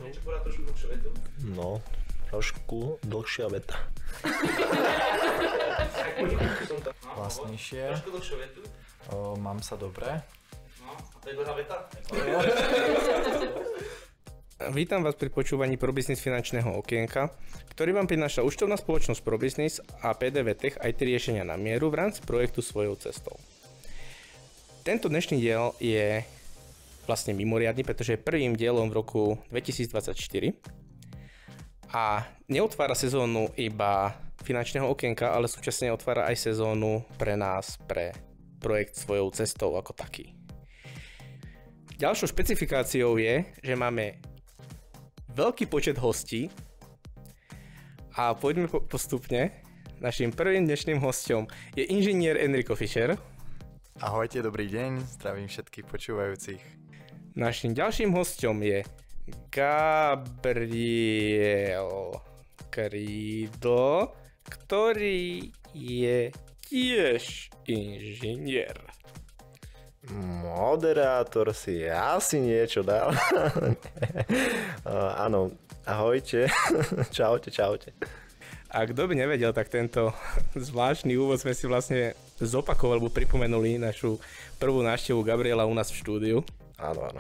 niečo povedať trošku dlhšiu vetu? No, trošku dlhšia veta. Vlastnejšie. Trošku dlhšiu vetu. Mám sa dobre. No, a to je dlhá veta? Vítam vás pri počúvaní ProBusiness finančného okienka, ktorý vám prináša účtovná spoločnosť ProBusiness a PDV Tech IT riešenia na mieru v rámci projektu Svojou cestou. Tento dnešný diel je vlastne mimoriadny, pretože je prvým dielom v roku 2024 a neotvára sezónu iba finančného okienka, ale súčasne otvára aj sezónu pre nás, pre projekt Svojou cestou ako taký. Ďalšou špecifikáciou je, že máme veľký počet hostí a poďme postupne. Naším prvým dnešným hosťom je inžinier Enrico Fischer. Ahojte, dobrý deň, zdravím všetkých počúvajúcich. Naším ďalším hosťom je Gabriel Krídl, ktorý je tiež inžinier. Moderátor si asi niečo dal. Áno, ahojte. Čaute. A kto by nevedel, tak tento zvláštny úvod sme si vlastne zopakovali, alebo pripomenuli našu prvú návštevu Gabriela u nás v štúdiu. Áno.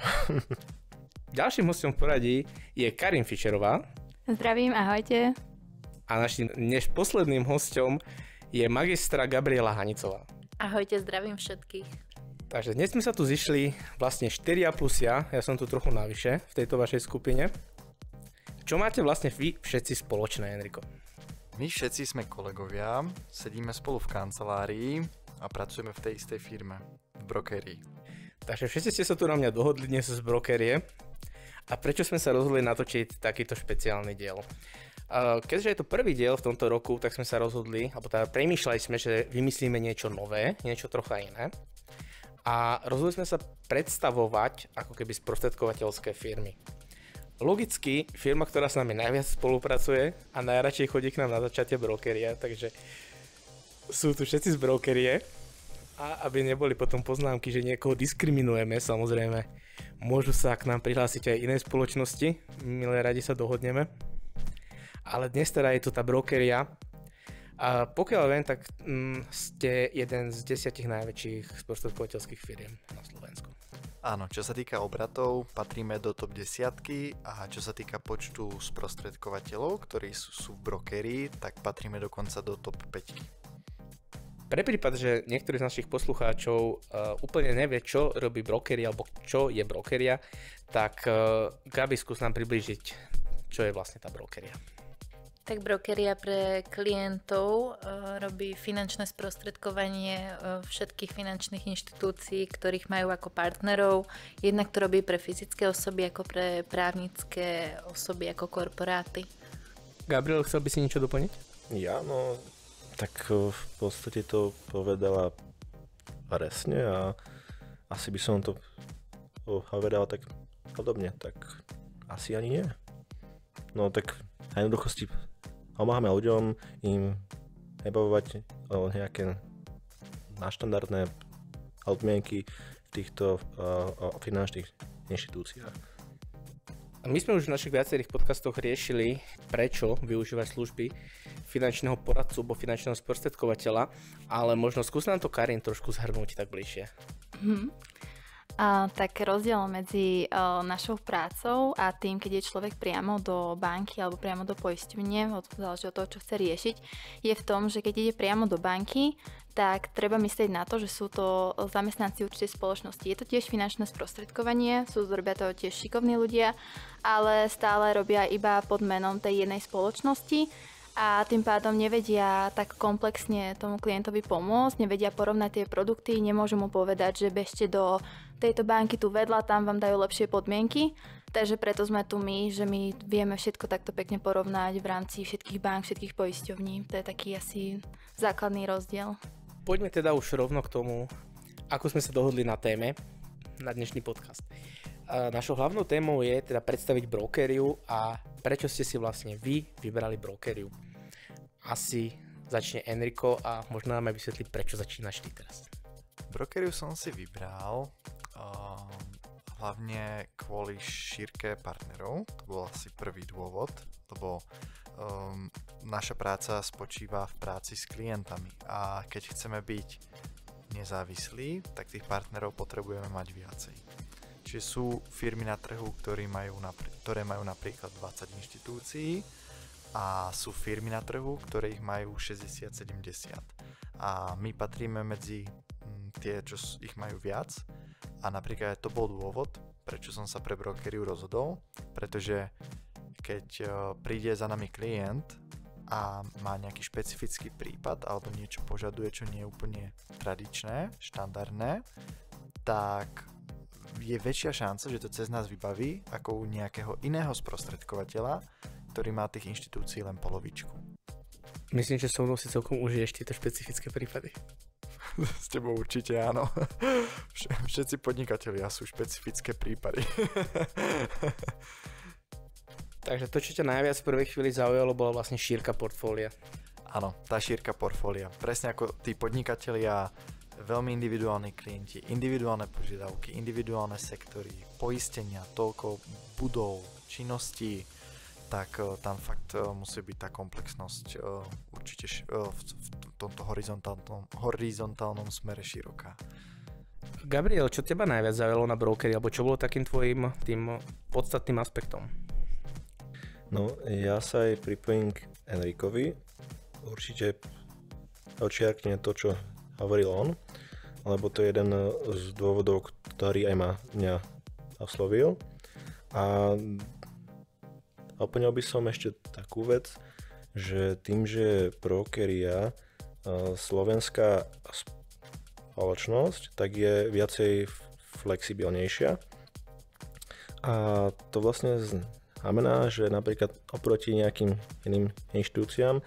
Ďalším hostom v poradí je Karin Fischerová. Zdravím, ahojte. A našim dnes posledným hostom je magistra Gabriela Hanicová. Ahojte, zdravím všetkých. Takže dnes sme sa tu zišli vlastne 4 plus ja som tu trochu navyše v tejto vašej skupine. Čo máte vlastne vy všetci spoločné, Enrico? My všetci sme kolegovia, sedíme spolu v kancelárii a pracujeme v tej istej firme, v brokerii. Takže všetci ste sa tu na mňa dohodli dnes z brokerie. A prečo sme sa rozhodli natočiť takýto špeciálny diel? Keďže je to prvý diel v tomto roku, tak sme sa rozhodli, alebo teda premýšľali sme, že vymyslíme niečo nové, niečo trocha iné. A rozhodli sme sa predstavovať ako keby sprostredkovateľské firmy. Logicky, firma, ktorá s nami najviac spolupracuje a najradšej chodí k nám na začatie brokeria, takže sú tu všetci z brokerie. A aby neboli potom poznámky, že niekoho diskriminujeme, samozrejme, môžu sa k nám prihlásiť aj iné spoločnosti, milé radi sa dohodneme. Ale dnes teda je tu tá brokeria. A pokiaľ viem, tak ste jeden z 10 najväčších sprostredkovateľských firiem na Slovensku. Áno, čo sa týka obratov, patríme do top 10 a čo sa týka počtu sprostredkovateľov, ktorí sú v brokerii, tak patríme dokonca do top 5. Pre prípad, že niektorý z našich poslucháčov úplne nevie, čo robí brokeria alebo čo je brokeria, tak Gabi, skús nám priblížiť, čo je vlastne tá brokeria. Tak brokeria pre klientov robí finančné sprostredkovanie všetkých finančných inštitúcií, ktorých majú ako partnerov. Jednak to robí pre fyzické osoby, ako pre právnické osoby, ako korporáty. Gabriel, chcel by si niečo doplniť? Ja, no, tak v podstate to povedala presne a asi by som to povedal tak podobne, tak asi ani nie. No tak na jednoduchosti pomáhame ľuďom im nebavovať o nejaké naštandardné odmienky v týchto finančných inštitúciách. My sme už v našich viacerých podcastoch riešili, prečo využívať služby finančného poradcu alebo finančného sprostredkovateľa, ale možno skús nám to, Karin, trošku zhrnúť tak bližšie. Tak rozdiel medzi našou prácou a tým, keď je človek priamo do banky alebo priamo do poisťovne, záleží od toho, čo chce riešiť, je v tom, že keď ide priamo do banky, tak treba myslieť na to, že sú to zamestnanci určitej spoločnosti. Je to tiež finančné sprostredkovanie, robia to tiež šikovní ľudia, ale stále robia iba pod menom tej jednej spoločnosti a tým pádom nevedia tak komplexne tomu klientovi pomôcť, nevedia porovnať tie produkty, nemôžu mu povedať, že bežte do tejto banky tu vedľa, tam vám dajú lepšie podmienky. Takže preto sme tu my, že my vieme všetko takto pekne porovnať v rámci všetkých bank, všetkých poisťovní. To je taký asi základný rozdiel. Poďme teda už rovno k tomu, ako sme sa dohodli na téme na dnešný podcast. Našou hlavnou témou je teda predstaviť brokeriu a prečo ste si vlastne vy vybrali brokeriu. Asi začne Enrico a možno nám aj vysvetliť, prečo začínaš ty teraz. Brokeriu som si vybral, hlavne kvôli šírke partnerov. To bol asi prvý dôvod, lebo naša práca spočíva v práci s klientami a keď chceme byť nezávislí, tak tých partnerov potrebujeme mať viacej. Čiže sú firmy na trhu, ktoré majú napríklad 20 inštitúcií a sú firmy na trhu, ktoré ich majú 60-70. A my patríme medzi tie, čo ich majú viac. A napríklad to bol dôvod, prečo som sa pre brokeriu rozhodol, pretože keď príde za nami klient a má nejaký špecifický prípad alebo niečo požaduje, čo nie je úplne tradičné, štandardné, tak je väčšia šanca, že to cez nás vybaví ako u nejakého iného sprostredkovateľa, ktorý má tých inštitúcií len polovičku. Myslím, že so mnou si celkom užiješ tieto špecifické prípady. S tebou určite áno. Všetci podnikatelia sú špecifické prípady. Takže to, čo ťa najviac v prvej chvíli zaujalo, bola vlastne šírka portfólia. Áno, tá šírka portfólia. Presne ako tí podnikatelia, veľmi individuálni klienti, individuálne požiadavky, individuálne sektory, poistenia, toľko budov, činností, tak tam fakt musí byť tá komplexnosť určite v tomto horizontálnom smere široká. Gabriel, čo teba najviac zaujalo na brokeri, alebo čo bolo takým tvojim tým podstatným aspektom? No, ja sa aj pripojím k Enrikovi. Určite odčiarkne to, čo hovoril on, lebo to je jeden z dôvodov, ktorý aj mňa oslovil. A doplnil by som ešte takú vec, že tým, že brokeria slovenská spoločnosť, tak je viacej flexibilnejšia. A to vlastne znamená, že napríklad oproti nejakým iným inštitúciám,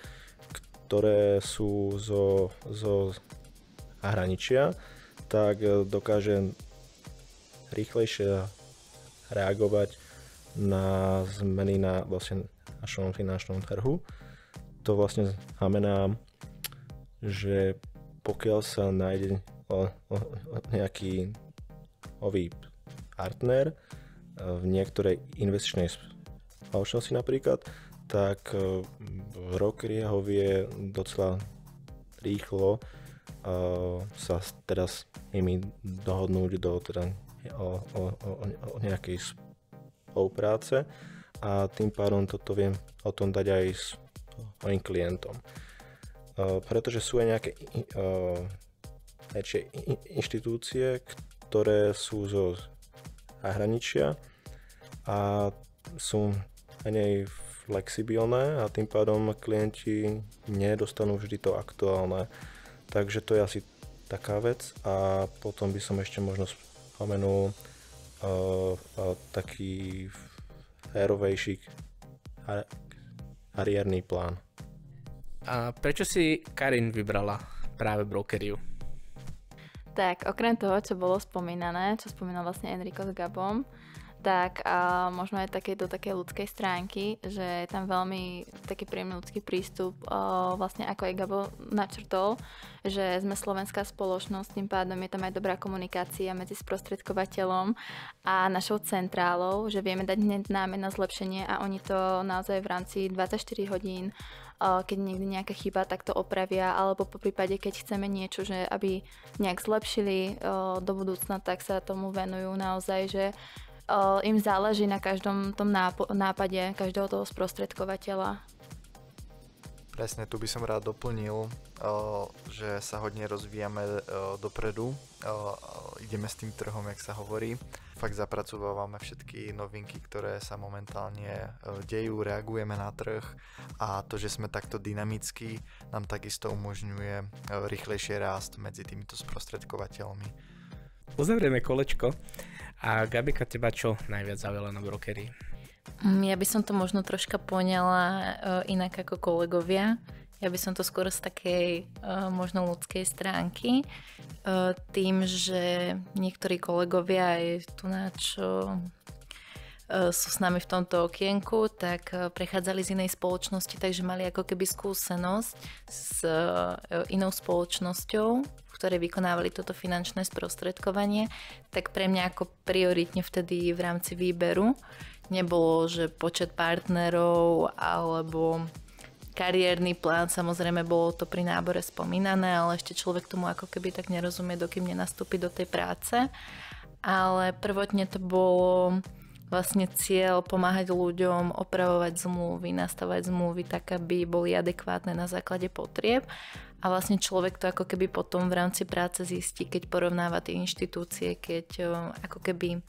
ktoré sú zo zahraničia, tak dokáže rýchlejšie reagovať na zmeny na vlastne našom finančnom trhu. To vlastne znamená, že pokiaľ sa nájde nejaký nový partner v niektorej investičnej spoločnosti napríklad, tak broker ho vie docela rýchlo sa teraz nimi dohodnúť o nejakej spolupráce a tým pádom toto viem o tom dať aj s mojim klientom. Pretože sú aj nejaké inštitúcie, ktoré sú zo zahraničia a sú menej flexibilné a tým pádom klienti nedostanú vždy to aktuálne. Takže to je asi taká vec a potom by som ešte možno spomenul taký férovejší kariérny plán. A prečo si Karin vybrala práve brokeriu? Tak, okrem toho, čo bolo spomínané, čo spomínal vlastne Enrico s Gabom, tak možno aj do takej ľudskej stránky, že je tam veľmi taký príjemný ľudský prístup, vlastne ako aj Gabo načrtol, že sme slovenská spoločnosť, tým pádom je tam aj dobrá komunikácia medzi sprostredkovateľom a našou centrálou, že vieme dať hneď námet na zlepšenie a oni to naozaj v rámci 24 hodín, keď niekde nejaká chyba, tak to opravia, alebo po prípade, keď chceme niečo, že aby nejak zlepšili do budúcna, tak sa tomu venujú naozaj, že im záleží na každom tom nápade každého toho sprostredkovateľa. Presne, tu by som rád doplnil, že sa hodne rozvíjame dopredu, ideme s tým trhom, jak sa hovorí. Fakt zapracovávame všetky novinky, ktoré sa momentálne dejú, reagujeme na trh a to, že sme takto dynamickí, nám takisto umožňuje rýchlejšie rást medzi týmito sprostredkovateľmi. Uzavrieme kolečko. A Gabika, teba čo najviac zaujalo na brokerii? Ja by som to možno troška poňala inak ako kolegovia. Ja by som to skôr z takej možno ľudskej stránky. Tým, že niektorí kolegovia aj tu na čo sú s nami v tomto okienku, tak prechádzali z inej spoločnosti, takže mali ako keby skúsenosť s inou spoločnosťou, v ktoré vykonávali toto finančné sprostredkovanie, tak pre mňa ako prioritne vtedy v rámci výberu nebolo, že počet partnerov alebo kariérny plán, samozrejme bolo to pri nábore spomínané, ale ešte človek tomu ako keby tak nerozumie, dokým nenastúpi do tej práce. Ale prvotne to bolo vlastne cieľ pomáhať ľuďom opravovať zmluvy, nastavať zmluvy tak, aby boli adekvátne na základe potrieb. A vlastne človek to ako keby potom v rámci práce zistí, keď porovnáva tie inštitúcie, keď ako keby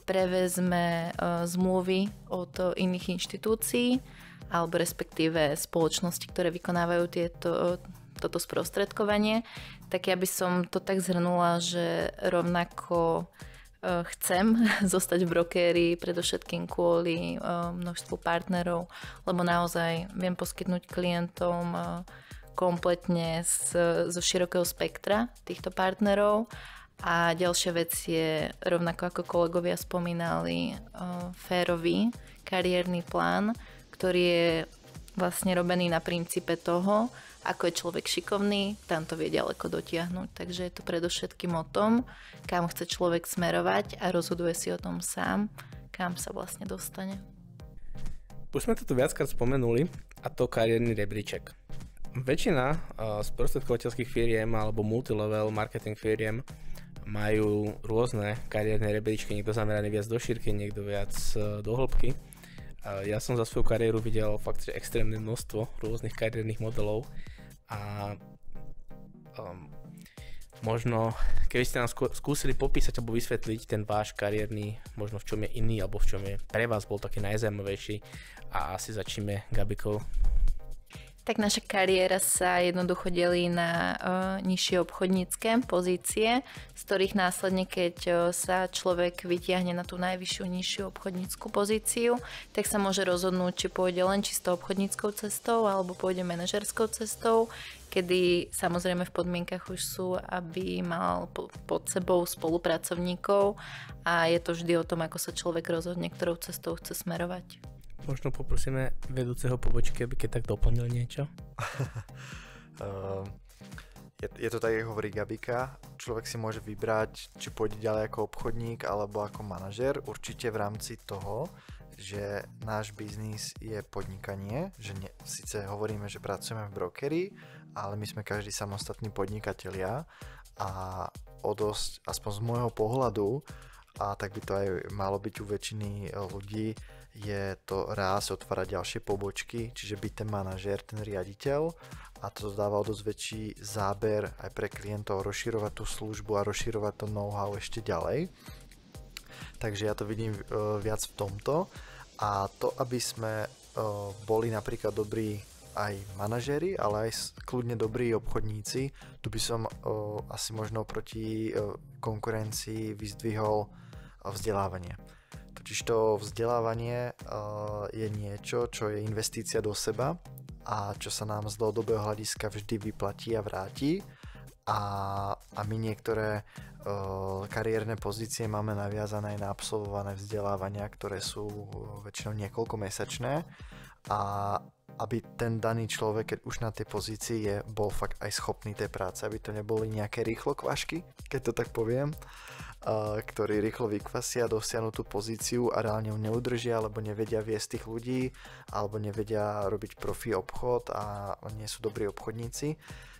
prevezme zmluvy od iných inštitúcií alebo respektíve spoločnosti, ktoré vykonávajú toto sprostredkovanie, tak ja by som to tak zhrnula, že rovnako chcem zostať v brokérii predovšetkým kvôli množstvu partnerov, lebo naozaj viem poskytnúť klientom kompletne zo širokého spektra týchto partnerov. A ďalšia vec je, rovnako ako kolegovia spomínali, férový kariérny plán, ktorý je vlastne robený na princípe toho, ako je človek šikovný, tam to vie ďaleko dotiahnuť. Takže je to predovšetkým o tom, kam chce človek smerovať a rozhoduje si o tom sám, kam sa vlastne dostane. Už sme to tu viackrát spomenuli, a to kariérny rebríček. Väčšina sprostredkovateľských firiem alebo multilevel marketing firiem majú rôzne kariérne rebríčky, niekto zameraný viac do šírky, niekto viac do hĺbky. Ja som za svoju kariéru videl fakt, že extrémne množstvo rôznych kariérnych modelov a možno keby ste nám skúsili popísať alebo vysvetliť ten váš kariérny, možno v čom je iný alebo v čom je pre vás bol taký najzaujímavejší, a asi začneme Gabikou. Tak naša kariéra sa jednoducho delí na nižšie obchodnícke pozície, z ktorých následne, keď sa človek vytiahne na tú najvyššiu nižšiu obchodnícku pozíciu, tak sa môže rozhodnúť, či pôjde len čisto obchodníckou cestou alebo pôjde manažerskou cestou, kedy samozrejme v podmienkach už sú, aby mal pod sebou spolupracovníkov, a je to vždy o tom, ako sa človek rozhodne, ktorou cestou chce smerovať. Možno poprosíme vedúceho pobočky, aby keď tak doplnil niečo. Je to tak, ako hovorí Gabika. Človek si môže vybrať, či pôjde ďalej ako obchodník alebo ako manažer. Určite v rámci toho, že náš biznis je podnikanie, že síce hovoríme, že pracujeme v brokeri, ale my sme každý samostatní podnikatelia, a o dosť, aspoň z môjho pohľadu, a tak by to aj malo byť u väčšiny ľudí, je to raz otvárať ďalšie pobočky, čiže byť ten manažér, ten riaditeľ, a to dáva o dosť väčší záber aj pre klientov, rozširovať tú službu a rozširovať to know-how ešte ďalej. Takže ja to vidím viac v tomto, a to, aby sme boli napríklad dobrí aj manažéri, ale aj kľudne dobrí obchodníci, tu by som asi možno proti konkurencii vyzdvihol vzdelávanie. Totižto vzdelávanie je niečo, čo je investícia do seba a čo sa nám z dlhodobého hľadiska vždy vyplatí a vráti, a my niektoré kariérne pozície máme naviazané na absolvované vzdelávania, ktoré sú väčšinou niekoľkomesačné, a aby ten daný človek, keď už na tej pozícii je, bol fakt aj schopný tej práce, aby to neboli nejaké rýchlo kvašky, keď to tak poviem, ktorí rýchlo vykvasia, dosiahnu tú pozíciu a reálne ju neudržia, alebo nevedia viesť tých ľudí, alebo nevedia robiť profi obchod a nie sú dobrí obchodníci.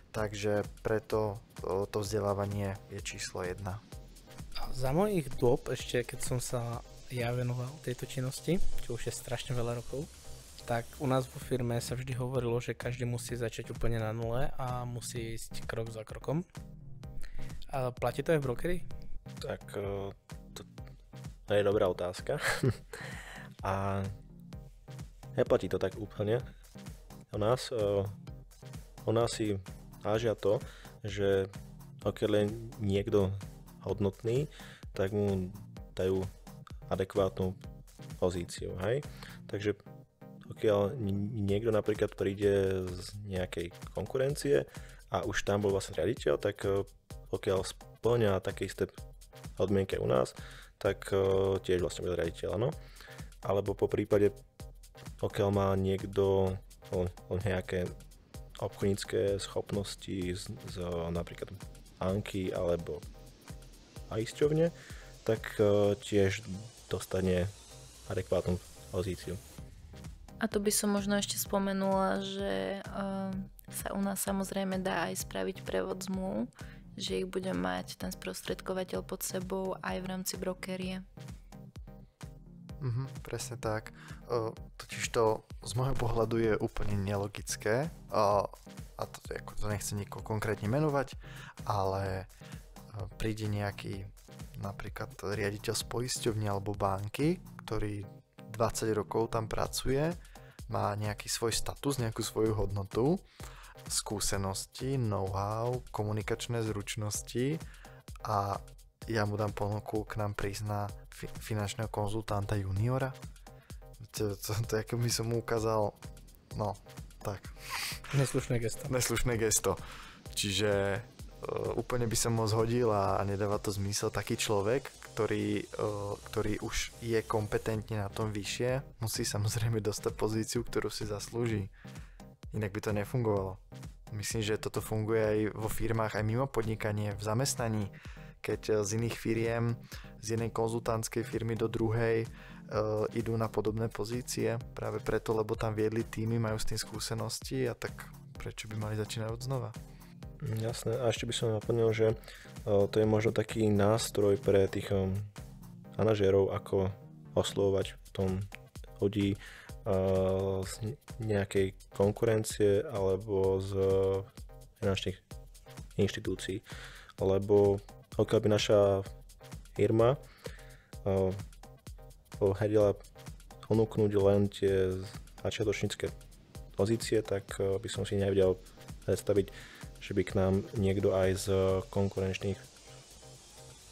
Takže preto to vzdelávanie je číslo 1. Za mojich dôb, ešte keď som sa ja venoval tejto činnosti, čo už je strašne veľa rokov, tak u nás vo firme sa vždy hovorilo, že každý musí začať úplne na nule a musí ísť krok za krokom. A platí to aj v brokeri? Tak to je dobrá otázka. A neplatí to tak úplne. U nás si vážia to, že pokiaľ je niekto hodnotný, tak mu dajú adekvátnu pozíciu, hej? Takže pokiaľ niekto napríklad príde z nejakej konkurencie a už tam bol vlastne riaditeľ, tak pokiaľ spĺňa také isté podmienky u nás, tak tiež vlastne bude riaditeľ, áno. Alebo po prípade, pokiaľ má niekto nejaké obchodnícke schopnosti z napríklad banky alebo poisťovne, tak tiež dostane adekvátnu pozíciu. A tu by som možno ešte spomenula, že sa u nás samozrejme dá aj spraviť prevod zmluv, že ich bude mať ten sprostredkovateľ pod sebou aj v rámci brokerie. Presne tak. Totiž to z môjho pohľadu je úplne nelogické a to nechcem nikoho konkrétne menovať, ale príde nejaký napríklad riaditeľ z poisťovne alebo banky, ktorý 20 rokov tam pracuje, má nejaký svoj status, nejakú svoju hodnotu, skúsenosti, know-how, komunikačné zručnosti a ja mu dám ponuku k nám prísť na finančného konzultanta juniora. To ako by som mu ukázal, no, tak. Neslušné gesto. Čiže úplne by som ho zhodil a nedáva to zmysel. Taký človek, ktorý už je kompetentne na tom vyššie, musí samozrejme dostať pozíciu, ktorú si zaslúži. Inak by to nefungovalo. Myslím, že toto funguje aj vo firmách, aj mimo podnikanie, v zamestnaní. Keď z iných firiem, z jednej konzultantskej firmy do druhej idú na podobné pozície. Práve preto, lebo tam viedli týmy, majú s tým skúsenosti a tak prečo by mali začínať od znova? Jasné. A ešte by som naplnil, že to je možno taký nástroj pre tých manažérov, ako oslovovať v tom ľudí z nejakej konkurencie alebo z finančných inštitúcií. Lebo pokiaľ by naša firma vedela ponúknuť len tie začiatočnícke pozície, tak by som si nevedel predstaviť, že by k nám niekto aj z konkurenčných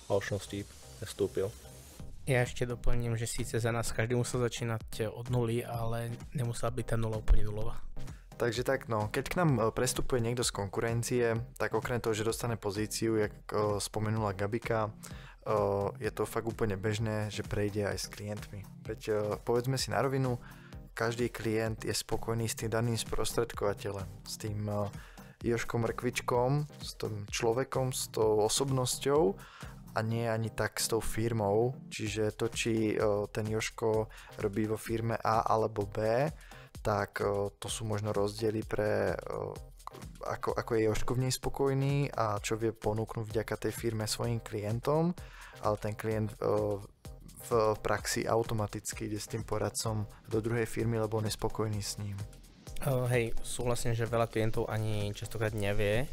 spoločností vstúpil. Ja ešte doplním, že síce za nás každý musel začínať od nuly, ale nemusela byť tá nula úplne nulová. Takže tak, no, keď k nám prestupuje niekto z konkurencie, tak okrem toho, že dostane pozíciu, jak spomenula Gabika, je to fakt úplne bežné, že prejde aj s klientmi. Veď povedzme si na rovinu, každý klient je spokojný s tým daným sprostredkovateľom, s tým Jožkom Rkvičkom, s tým človekom, s tou osobnosťou a nie ani tak s tou firmou. Čiže to, či ten Jožko robí vo firme A alebo B, tak to sú možno rozdiely pre ako je Jožko v nej spokojný a čo vie ponúknuť vďaka tej firme svojim klientom, ale ten klient v praxi automaticky ide s tým poradcom do druhej firmy, lebo on je spokojný s ním. Hej, súhlasím, že veľa klientov ani častokrát nevie,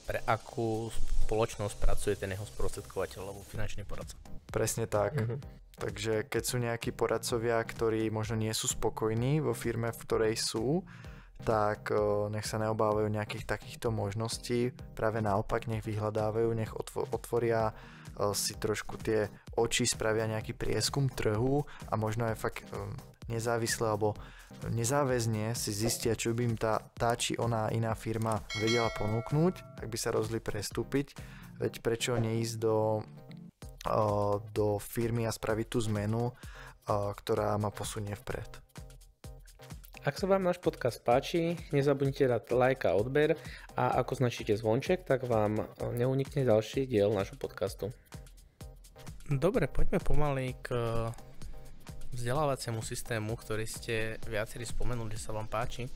pre akú spoločnosť pracuje ten jeho sprostredkovateľ alebo finančný poradca. Presne tak. Takže keď sú nejakí poradcovia, ktorí možno nie sú spokojní vo firme, v ktorej sú, tak nech sa neobávajú nejakých takýchto možností. Práve naopak, nech vyhľadávajú, nech otvoria si trošku tie oči, spravia nejaký prieskum trhu a možno aj fakt nezávisle alebo nezáväzne si zistia, čo by im tá či ona iná firma vedela ponúknuť, ak by sa rozhodli prestúpiť. Veď prečo neísť do firmy a spraviť tú zmenu, ktorá ma posunie vpred. Ak sa vám náš podcast páči, nezabudnite dať like a odber a ako značíte zvonček, tak vám neunikne ďalší diel nášho podcastu. Dobre, poďme pomaly k vzdelávaciemu systému, ktorý ste viacerí spomenuli, že sa vám páči.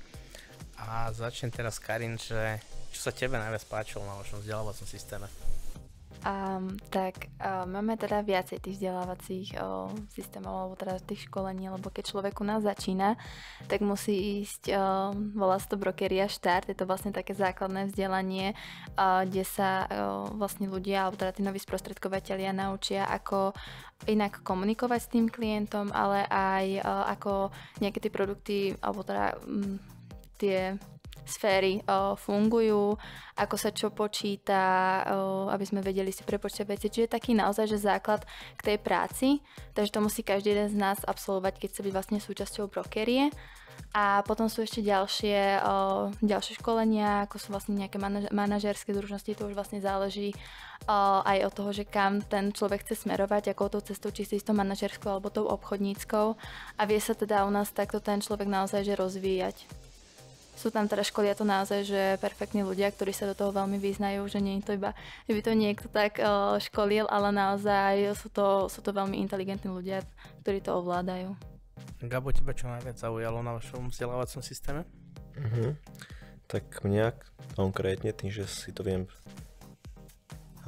A začnem teraz, Karin, že čo sa tebe najviac páčilo na vašom vzdelávacom systéme? Máme teda viacej tých vzdelávacích systémov, alebo teda tých školení, lebo keď človek u nás začína, tak musí ísť, volá sa to Brokeria Štart, je to vlastne také základné vzdelanie, kde sa vlastne ľudia, alebo teda tí noví sprostredkovatelia naučia, ako inak komunikovať s tým klientom, ale aj ako nejaké tie produkty, alebo teda tie sféry fungujú, ako sa čo počíta, aby sme vedeli si prepočítať veci. Čiže taký naozaj, že základ k tej práci, takže to musí každý jeden z nás absolvovať, keď chce byť vlastne súčasťou brokerie. A potom sú ešte ďalšie školenia, ako sú vlastne nejaké manažérske zručnosti, to už vlastne záleží aj od toho, že kam ten človek chce smerovať, akou tou cestou, či si s tou manažérskou alebo tou obchodníckou. A vie sa teda u nás takto ten človek naozaj že rozvíjať. sú tam teda školia to naozaj, že perfektní ľudia, ktorí sa do toho veľmi vyznajú, že nie je to iba, že by to niekto tak školil, ale naozaj sú to veľmi inteligentní ľudia, ktorí to ovládajú. Gabo, teba čo najviac zaujalo na vašom vzdelávacom systéme? Tak mňa konkrétne tým, že si to viem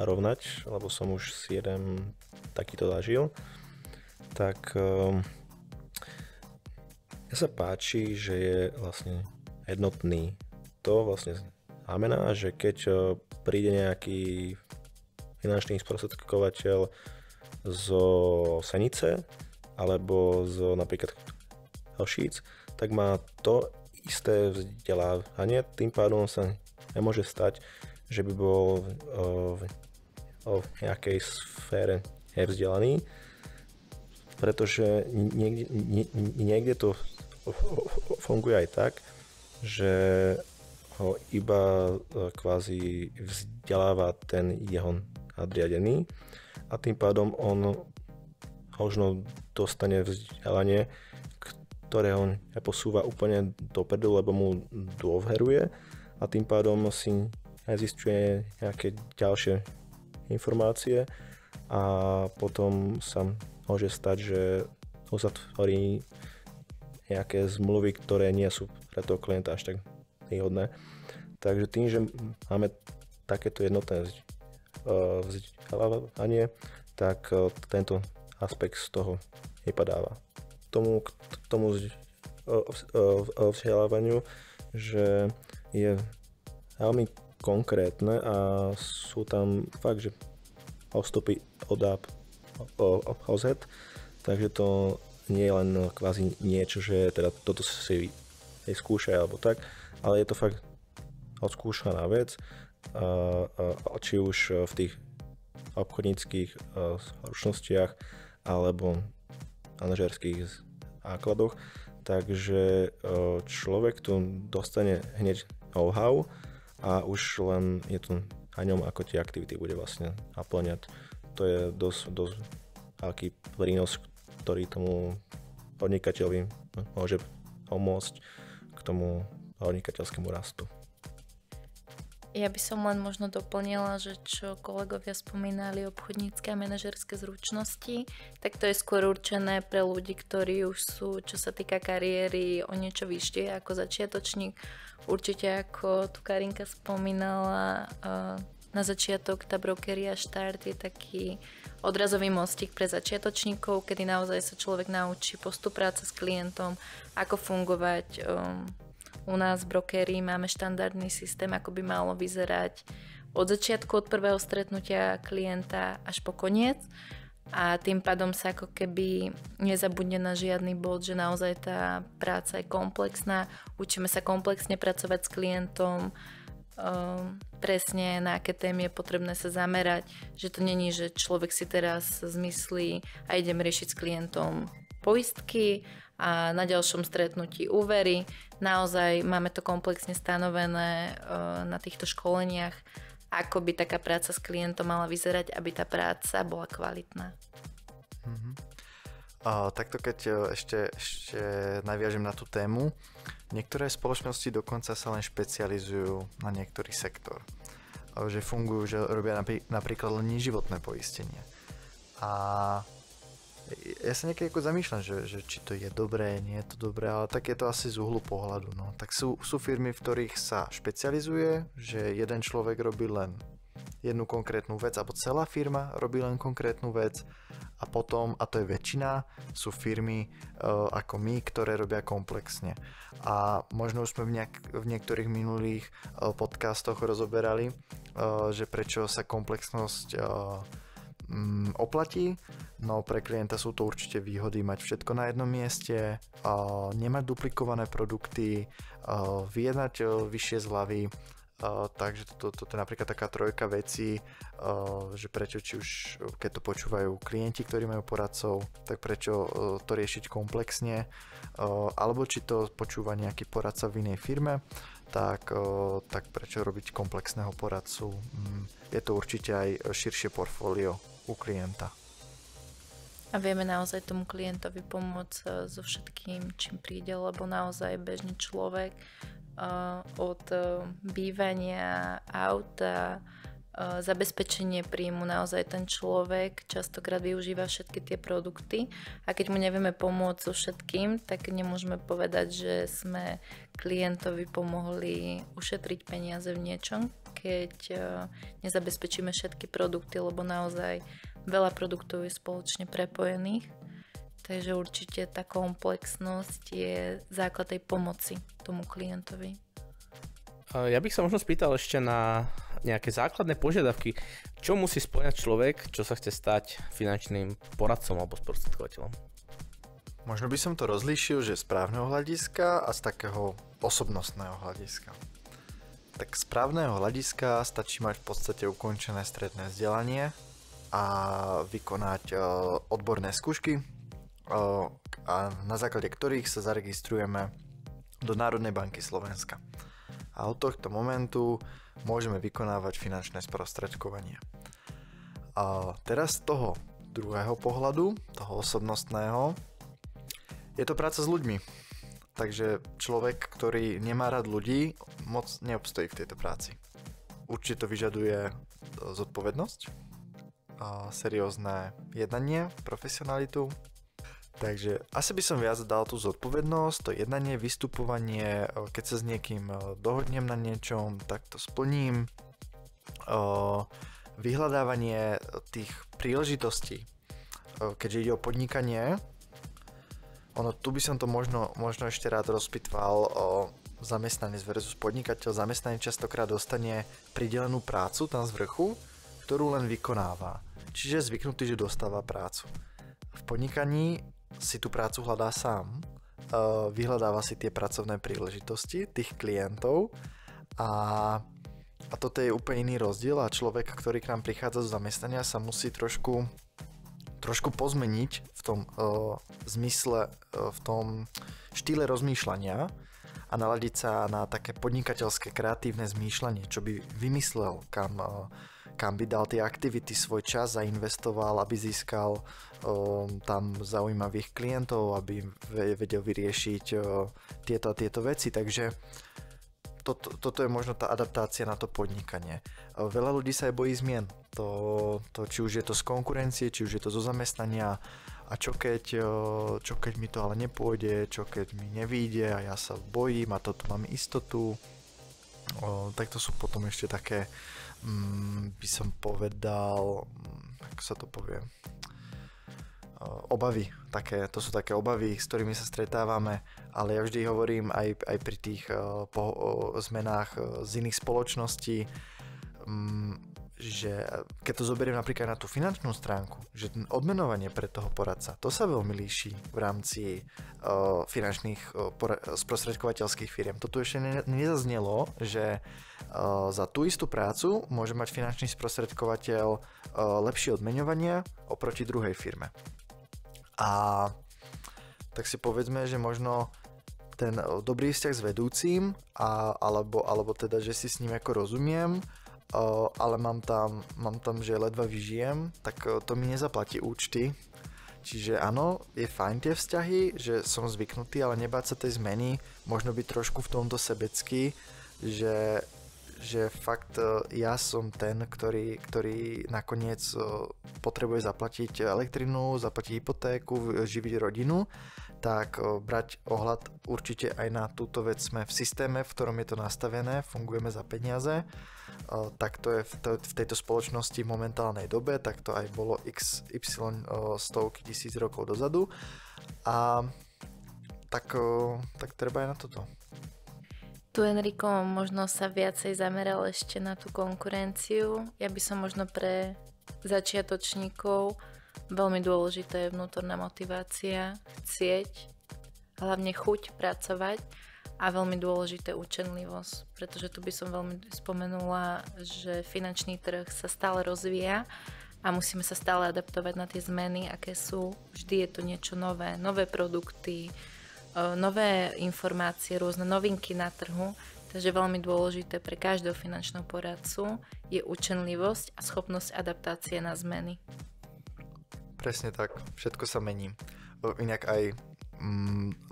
rovnať, lebo som už si jeden takýto zažil, tak mne sa páči, že je vlastne jednotný. To vlastne znamená, že keď príde nejaký finančný sprostredkovateľ zo Senice alebo z napríklad Košíc, tak má to isté vzdelávanie, tým pádom sa nemôže stať, že by bol v nejakej sfére nevzdelaný, pretože niekde to funguje aj tak, že ho iba kvázi vzdeláva ten jeho nadriadený a tým pádom on možno dostane vzdelanie, ktoré ho neposúva úplne dopredu, lebo mu dôveruje a tým pádom si nezisťuje nejaké ďalšie informácie a potom sa môže stať, že uzatvorí nejaké zmluvy, ktoré nie sú pre toho klienta až tak výhodné. Takže tým, že máme takéto jednotné vzdelávanie, tak tento aspekt z toho vypadáva. K tomu vzdelávaniu, že je veľmi konkrétne a sú tam fakt, že postupy od A po Z, takže to nie je len kvázi niečo, že teda toto si skúšaj alebo tak, ale je to fakt odskúšaná vec, či už v tých obchodníckých zručnostiach alebo manažerských základoch, takže človek tu dostane hneď know-how a už len je to na ňom, ako tie aktivity bude vlastne naplňať. To je dosť veľký prínos, ktorý tomu podnikateľovi môže pomôcť k tomu podnikateľskému rastu. Ja by som len možno doplnila, že čo kolegovia spomínali obchodnícke a manažerské zručnosti, tak to je skôr určené pre ľudí, ktorí už sú, čo sa týka kariéry, o niečo vyššie ako začiatočník. Určite ako tu Karinka spomínala, na začiatok tá brokeria štart je taký odrazový mostík pre začiatočníkov, kedy naozaj sa človek naučí postup práce s klientom, ako fungovať. U nás v brokerii máme štandardný systém, ako by malo vyzerať od začiatku, od prvého stretnutia klienta až po koniec a tým pádom sa ako keby nezabudne na žiadny bod, že naozaj tá práca je komplexná, učíme sa komplexne pracovať s klientom, presne na aké témy je potrebné sa zamerať, že to není, že človek si teraz zmyslí a idem riešiť s klientom poistky a na ďalšom stretnutí úvery. Naozaj máme to komplexne stanovené na týchto školeniach, ako by taká práca s klientom mala vyzerať, aby tá práca bola kvalitná. Takto keď ešte naviažem na tú tému, niektoré spoločnosti dokonca sa len špecializujú na niektorý sektor. Že fungujú, že robia napríklad len neživotné poistenie. A ja sa niekedy zamýšľam, že či to je dobré, nie je to dobré, ale tak je to asi z uhlu pohľadu. No. Tak sú firmy, v ktorých sa špecializuje, že jeden človek robí len jednu konkrétnu vec, alebo celá firma robí len konkrétnu vec a potom, a to je väčšina, sú firmy ako my, ktoré robia komplexne. A možno už sme v niektorých minulých podcastoch rozoberali, že prečo sa komplexnosť oplatí, no pre klienta sú to určite výhody mať všetko na jednom mieste, nemať duplikované produkty, vyjednať vyššie z hlavy, takže to je napríklad taká trojka vecí, že prečo či už keď to počúvajú klienti, ktorí majú poradcov, tak prečo to riešiť komplexne, alebo či to počúva nejaký poradca v inej firme, tak prečo robiť komplexného poradcu. Je to určite aj širšie portfólio u klienta. A vieme naozaj tomu klientovi pomôcť so všetkým, čím príde, lebo naozaj bežný človek od bývania, auta, zabezpečenie príjmu. Naozaj ten človek častokrát využíva všetky tie produkty a keď mu nevieme pomôcť so všetkým, tak nemôžeme povedať, že sme klientovi pomohli ušetriť peniaze v niečom, keď nezabezpečíme všetky produkty, lebo naozaj veľa produktov je spoločne prepojených. Takže určite tá komplexnosť je základ tej pomoci tomu klientovi. Ja bych sa možno spýtal ešte na nejaké základné požiadavky. Čo musí spĺňať človek, čo sa chce stať finančným poradcom alebo sprostredkovateľom? Možno by som to rozlíšil, že z právneho hľadiska a z takého osobnostného hľadiska. Tak z právneho hľadiska stačí mať v podstate ukončené stredné vzdelanie a vykonať odborné skúšky, a na základe ktorých sa zaregistrujeme do Národnej banky Slovenska. A od tohto momentu môžeme vykonávať finančné sprostredkovanie. A teraz z toho druhého pohľadu, toho osobnostného, je to práca s ľuďmi. Takže človek, ktorý nemá rád ľudí, moc neobstojí v tejto práci. Určite to vyžaduje zodpovednosť, seriózne jednanie, profesionalitu. Takže asi by som viac dal tú zodpovednosť, to jednanie, vystupovanie, keď sa s niekým dohodnem na niečom, tak to splním. Vyhľadávanie tých príležitostí, keďže ide o podnikanie, tu by som to možno ešte rád rozpitval, zamestnanec versus podnikateľ. Zamestnanec častokrát dostane pridelenú prácu tam z vrchu, ktorú len vykonáva. Čiže je zvyknutý, že dostáva prácu. V podnikaní si tú prácu hľadá sám, vyhľadáva si tie pracovné príležitosti tých klientov a toto je úplne iný rozdiel a človek, ktorý k nám prichádza do zamestnania, sa musí trošku pozmeniť v tom zmysle, v tom štýle rozmýšľania a naladiť sa na také podnikateľské kreatívne zmýšľanie, čo by vymyslel, kam by dal tie aktivity, svoj čas zainvestoval, aby získal tam zaujímavých klientov, aby vedel vyriešiť tieto veci. Takže toto je možno tá adaptácia na to podnikanie. Veľa ľudí sa aj bojí zmien. To, či už je to z konkurencie, či už je to zo zamestnania a čo keď mi to ale nepôjde, čo keď mi nevyjde a ja sa bojím a toto mám istotu. Tak to sú potom ešte také, by som povedal, ako sa to povie, obavy. To sú také obavy, s ktorými sa stretávame, ale ja vždy hovorím aj pri tých zmenách z iných spoločností, že keď to zoberiem napríklad na tú finančnú stránku, že ten odmenovanie pre toho poradca, to sa veľmi líši v rámci finančných sprostredkovateľských firiem. Toto ešte nezaznelo, že za tú istú prácu môže mať finančný sprostredkovateľ lepšie odmeňovanie oproti druhej firme. A tak si povedzme, že možno ten dobrý vzťah s vedúcim alebo teda, že si s ním ako rozumiem, ale mám tam, že ledva vyžijem, tak to mi nezaplatí účty. Čiže áno, je fajn tie vzťahy, že som zvyknutý, ale nebáť sa tej zmeny, možno byť trošku v tomto sebecký, že fakt ja som ten, ktorý nakoniec potrebuje zaplatiť elektrinu, zaplatiť hypotéku, živiť rodinu, tak brať ohľad určite aj na túto vec. Sme v systéme, v ktorom je to nastavené, fungujeme za peniaze, tak to je v tejto spoločnosti v momentálnej dobe, tak to aj bolo XY stovky tisíc rokov dozadu a tak treba aj na toto. Tu Enrico možno sa viacej zameral ešte na tú konkurenciu. Ja by som možno pre začiatočníkov veľmi dôležitá je vnútorná motivácia, chcieť, hlavne chuť pracovať a veľmi dôležité učenlivosť, pretože tu by som veľmi spomenula, že finančný trh sa stále rozvíja a musíme sa stále adaptovať na tie zmeny, aké sú. Vždy je to niečo nové, nové produkty, nové informácie, rôzne novinky na trhu, takže veľmi dôležité pre každého finančného poradcu je učenlivosť a schopnosť adaptácie na zmeny. Presne tak, všetko sa mení. Inak aj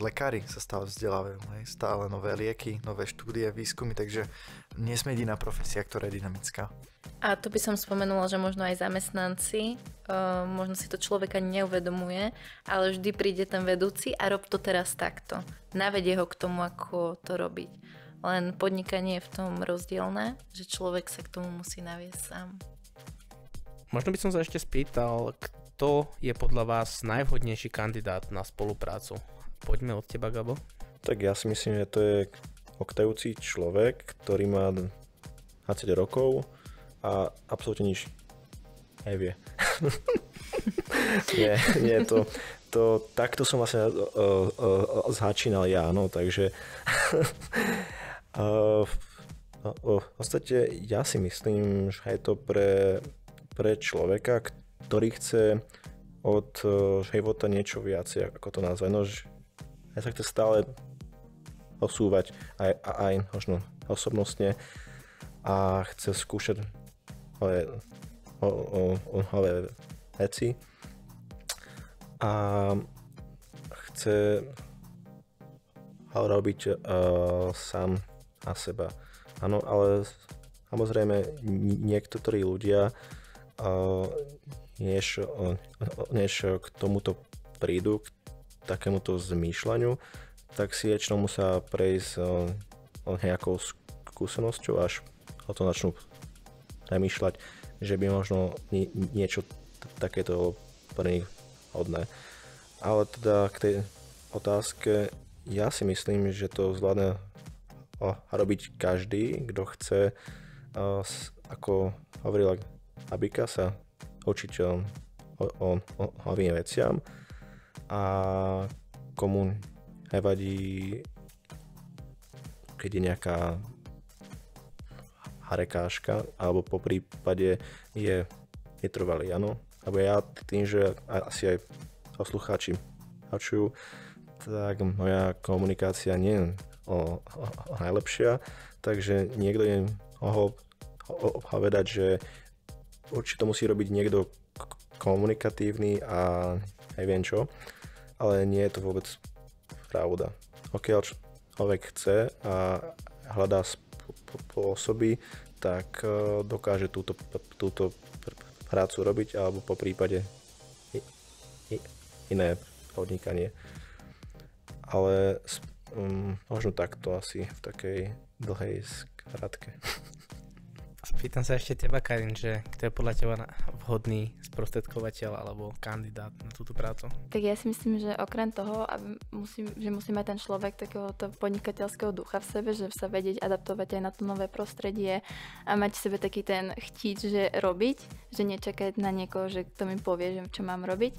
lekári sa stále vzdelávajú, hej? Stále nové lieky, nové štúdie, výskumy, takže nie sme jediná profesia, ktorá je dynamická. A to by som spomenula, že možno aj zamestnanci, možno si to človek ani neuvedomuje, ale vždy príde ten vedúci a rob to teraz takto. Navedie ho k tomu, ako to robiť. Len podnikanie je v tom rozdielne, že človek sa k tomu musí naviesť sám. Možno by som sa ešte spýtal, kto je podľa vás najvhodnejší kandidát na spoluprácu? Poďme od teba, Gabo. Tak ja si myslím, že to je oktajúci človek, ktorý má 20 rokov a absolútne nič nevie. nie, to takto som vlastne začínal ja, no, takže v podstate ja si myslím, že je to pre človeka, ktorý chce od života niečo viacej, ako to nazvať, no, že sa chce stále posúvať aj možno osobnostne a chce skúšať nové veci a chce robiť sám na seba. Áno, ale samozrejme niektorí ľudia než k tomuto prídu, k takémuto zmýšľaniu, tak si väčšinou musia prejsť nejakou skúsenosťou, až o to začnú premýšľať, že by možno niečo takéto pre nich hodné. Ale teda k tej otázke, ja si myslím, že to zvládne robiť každý, kto chce, ako hovorila Abika, sa učiť o novým veciam a komu nevadí, keď je nejaká prekážka, alebo po prípade je vytrvalý, áno. Lebo ja tým, že asi aj poslucháči počujú, tak moja komunikácia nie je najlepšia, takže niekto je mohol povedať, že určite musí robiť niekto komunikatívny a neviem čo, ale nie je to vôbec pravda. Pokiaľ človek chce a hľadá spôsoby, tak dokáže túto prácu robiť, alebo po prípade iné podnikanie. Ale možno takto asi v takej dlhej skratke. Spýtam sa ešte teba, Karin, že kto je podľa teba vhodný sprostredkovateľ alebo kandidát na túto prácu? Tak ja si myslím, že okrem toho, že musí mať ten človek takéhoto podnikateľského ducha v sebe, že sa vedieť adaptovať aj na to nové prostredie a mať v sebe taký ten chtíč, že robiť, že nečakať na niekoho, že kto mi povie, že čo mám robiť,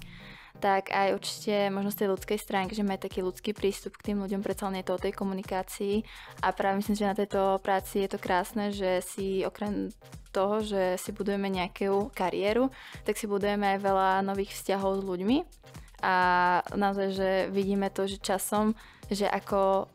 tak aj určite možno z tej ľudskej stránky, že mať taký ľudský prístup k tým ľuďom, predsa len je to o tej komunikácii a práve myslím, že na tejto práci je to krásne, že si okrem toho, že si budujeme nejakú kariéru, tak si budujeme aj veľa nových vzťahov s ľuďmi a naozaj, že vidíme to, že časom, že ako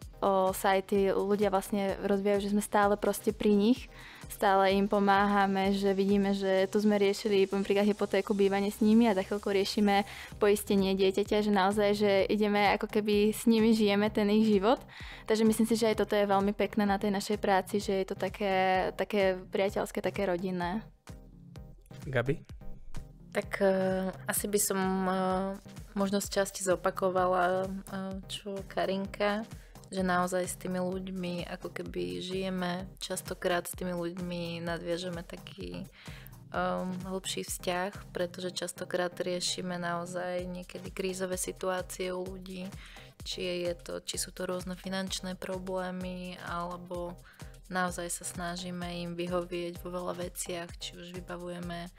sa aj tí ľudia vlastne rozvíjajú, že sme stále proste pri nich, stále im pomáhame, že vidíme, že tu sme riešili napríklad hypotéku, bývanie s nimi a za chvíľku riešime poistenie dieťaťa, že naozaj, že ideme ako keby s nimi žijeme ten ich život. Takže myslím si, že aj toto je veľmi pekné na tej našej práci, že je to také priateľské, také rodinné. Gabi? Tak asi by som možno z časti zopakovala, čo Karinka, že naozaj s tými ľuďmi ako keby žijeme, častokrát s tými ľuďmi nadviažeme taký hlbší vzťah, pretože častokrát riešime naozaj niekedy krízové situácie u ľudí, či sú to rôzne finančné problémy, alebo naozaj sa snažíme im vyhovieť vo veľa veciach, či už vybavujeme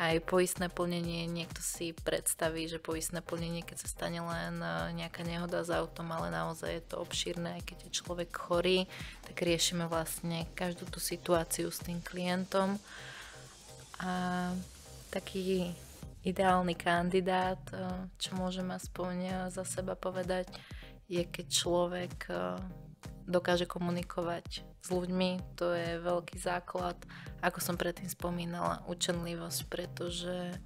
aj poistné plnenie, niekto si predstaví, že poistné plnenie, keď sa stane len nejaká nehoda s autom, ale naozaj je to obšírne, aj keď je človek chorý, tak riešime vlastne každú tú situáciu s tým klientom. A taký ideálny kandidát, čo môžem aspoň za seba povedať, je keď človek dokáže komunikovať s ľuďmi, to je veľký základ. Ako som predtým spomínala, učenlivosť, pretože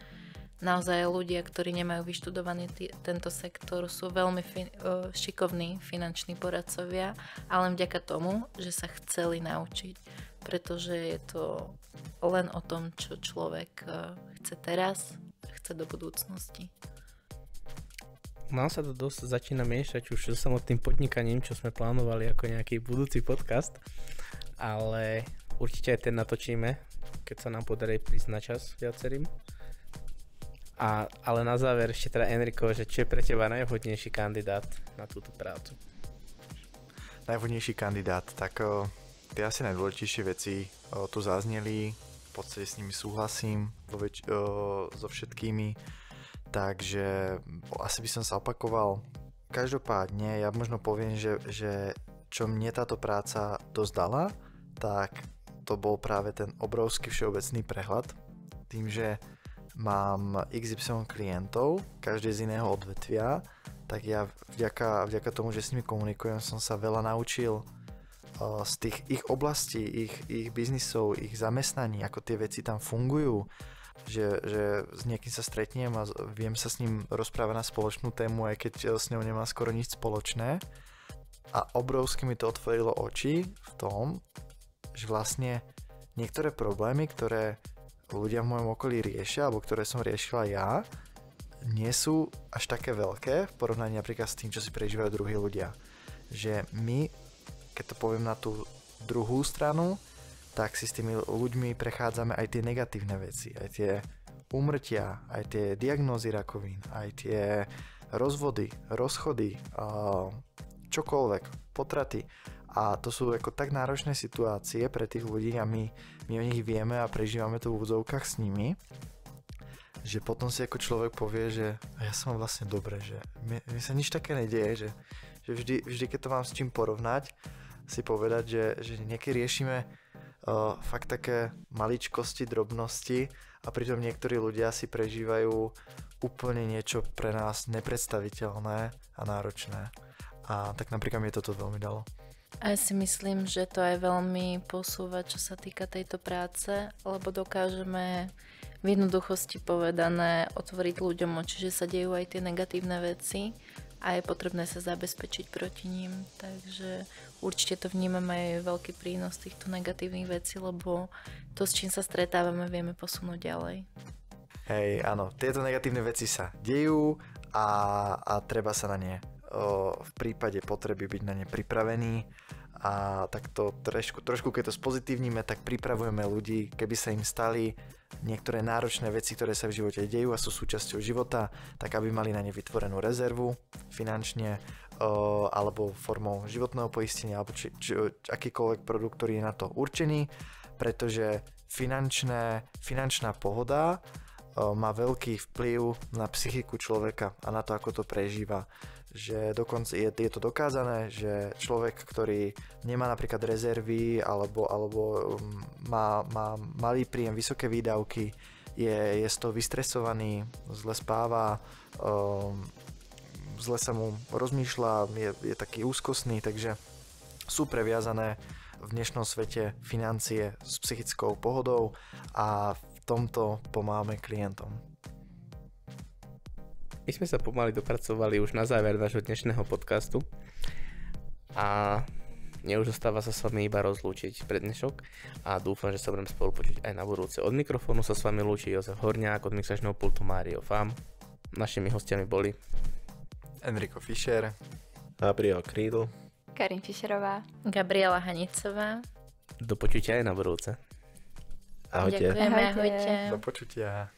naozaj ľudia, ktorí nemajú vyštudovaný tento sektor, sú veľmi šikovní finanční poradcovia, ale vďaka tomu, že sa chceli naučiť, pretože je to len o tom, čo človek chce teraz, chce do budúcnosti. Nám sa to dosť začína miešať už so samotným podnikaním, čo sme plánovali ako nejaký budúci podcast, ale určite aj ten natočíme, keď sa nám podarí prísť na čas viacerým. Ale na záver ešte teda Enrico, že čo je pre teba najvhodnejší kandidát na túto prácu? Najvhodnejší kandidát, tak tie asi najdôležitejšie veci tu zazneli, v podstate s nimi súhlasím so všetkými, takže asi by som sa opakoval. Každopádne ja možno poviem, že čo mne táto práca dosť dala, tak to bol práve ten obrovský všeobecný prehľad. Tým, že mám XY klientov, každý z iného odvetvia, tak ja vďaka tomu, že s nimi komunikujem, som sa veľa naučil z tých ich oblastí, ich biznisov, ich zamestnaní, ako tie veci tam fungujú, že s niekým sa stretnem a viem sa s ním rozprávať na spoločnú tému, aj keď s ňou nemá skoro nič spoločné. A obrovsky mi to otvorilo oči v tom, že vlastne niektoré problémy, ktoré ľudia v mojom okolí riešia, alebo ktoré som riešila ja, nie sú až také veľké v porovnaní napríklad s tým, čo si prežívajú druhí ľudia. Že my, keď to poviem na tú druhú stranu, tak si s tými ľuďmi prechádzame aj tie negatívne veci, aj tie úmrtia, aj tie diagnózy rakovín, aj tie rozvody, rozchody, čokoľvek, potraty. A to sú ako tak náročné situácie pre tých ľudí a my o nich vieme a prežívame to v úvodzovkách s nimi, že potom si ako človek povie, že ja som vlastne dobre, že mi sa nič také nedieje, že vždy keď to mám s čím porovnať, si povedať, že niekedy riešime fakt také maličkosti, drobnosti a pritom niektorí ľudia si prežívajú úplne niečo pre nás nepredstaviteľné a náročné. A tak napríklad mi toto veľmi dalo. A ja si myslím, že to aj veľmi posúva, čo sa týka tejto práce, lebo dokážeme v jednoduchosti povedané otvoriť ľuďom oči, že sa dejú aj tie negatívne veci a je potrebné sa zabezpečiť proti ním. Takže určite to vnímame aj veľký prínos týchto negatívnych vecí, lebo to, s čím sa stretávame, vieme posunúť ďalej. Hej, áno, tieto negatívne veci sa dejú a treba sa na ne v prípade potreby byť na ne pripravení a takto trošku keď to spozitívnime, tak pripravujeme ľudí, keby sa im stali niektoré náročné veci, ktoré sa v živote dejú a sú súčasťou života, tak aby mali na ne vytvorenú rezervu finančne alebo formou životného poistenia alebo akýkoľvek produkt, ktorý je na to určený, pretože finančná pohoda má veľký vplyv na psychiku človeka a na to, ako to prežíva. Že dokonca je to dokázané, že človek, ktorý nemá napríklad rezervy alebo má malý príjem, vysoké výdavky, je z toho vystresovaný, zle spáva, zle sa mu rozmýšľa, je taký úzkostný, takže sú previazané v dnešnom svete financie s psychickou pohodou a v tomto pomáhame klientom. My sme sa pomaly dopracovali už na záver nášho dnešného podcastu a mne už zostáva sa s vami iba rozlúčiť pre dnešok a dúfam, že sa budem spolu počuť aj na budúce. Od mikrofónu sa s vami lúči Jozef Horňák, od mixačného pultu Mário Fam. Našimi hostiami boli Enrico Fischer, Gabriel Krídl, Karin Fischerová, Gabriela Hanicová. Do počutia aj na budúce. Ahojte. Ďakujeme, ahojte. do počutia.